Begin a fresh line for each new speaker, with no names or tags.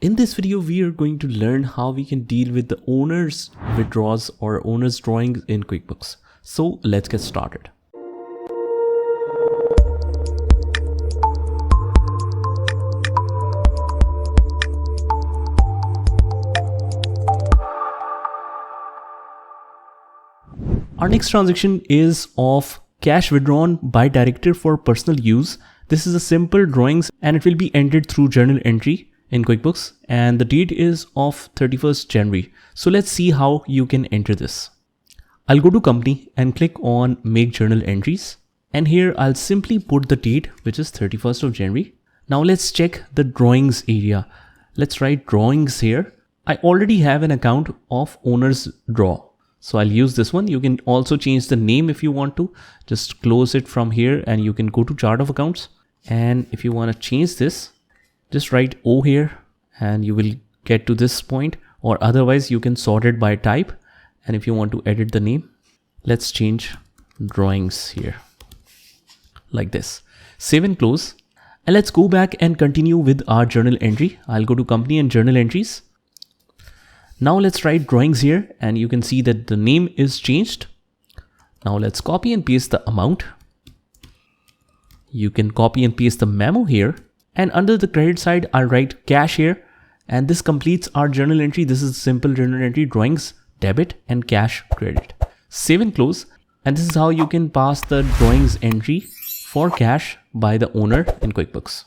In this video, we are going to learn how we can deal with the owner's withdrawals or owner's drawings in QuickBooks. So let's get started. Our next transaction is of cash withdrawn by director for personal use. This is a simple drawings and it will be entered through journal entry in QuickBooks, and the date is of 31st January. So let's see how you can enter this. I'll go to company and click on make journal entries, and here I'll simply put the date, which is 31st of January. Now let's check the drawings area. Let's write drawings here. I already have an account of owner's draw, so I'll use this one. You can also change the name if you want to. Just close it from here and you can go to chart of accounts, and if you want to change this, just write O here and you will get to this point, or otherwise you can sort it by type. And if you want to edit the name, let's change drawings here like this. Save and close, and let's go back and continue with our journal entry. I'll go to company and journal entries. Now let's write drawings here, and you can see that the name is changed. Now let's copy and paste the amount. You can copy and paste the memo here, and under the credit side, I'll write cash here, and this completes our journal entry. This is simple journal entry: drawings, debit, and cash credit. Save and close, and this is how you can pass the drawings entry for cash by the owner in QuickBooks.